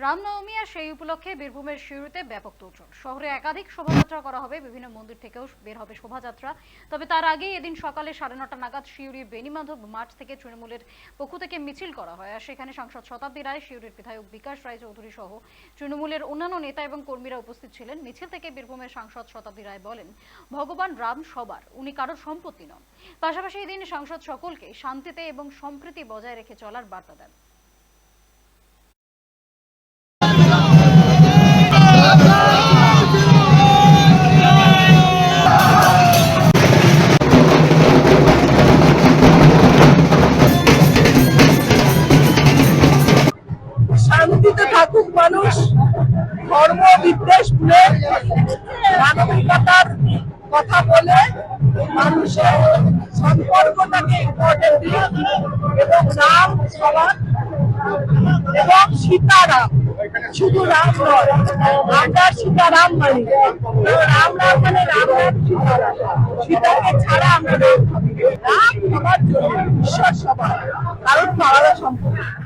রামনবমী আর সেই উপলক্ষে বীরভূমের সিউড়িতে ব্যাপক তোড়জোড়। শহরে একাধিক শোভাযাত্রা করা হবে, বিভিন্ন মন্দির থেকেও বের হবে শোভাযাত্রা। তবে তার আগে এদিন সকালে 9:30 নাগাদ সিউড়ি বেণীমাধব মাঠ থেকে তৃণমূলের পক্ষ থেকে মিছিল করা হয়। আর সেখানে সাংসদ শতাব্দী রায়, সিউড়ির বিধায়ক বিকাশ রায়চৌধুরী সহ তৃণমূলের অন্যান্য নেতা এবং কর্মীরা উপস্থিত ছিলেন। মিছিল থেকে বীরভূমের সাংসদ শতাব্দী রায় বলেন, ভগবান রাম সবার, উনি কারোর সম্পত্তি নন। পাশাপাশি এদিন সাংসদ সকলকে শান্তিতে এবং সম্প্রীতি বজায় রেখে চলার বার্তা দেন। শান্তিতে থাকুক মানুষ, ধর্ম বিদ্বেষ ভুলে মানবিকতার কথা বলে মানুষের সম্পর্কটাকে ইম্পর্টেন্ট দিন এবং রাম সবার এবং সীতারাম, শুধু রাম নয়, আমরা সীতারাম মানি। রাম রাম মানে রাম রাম সীতারাম, সীতাকে ছাড়া আমরা রাম সবার জন্য, ঈশ্বর সবার, কারণ বাংলা সম্পর্ক।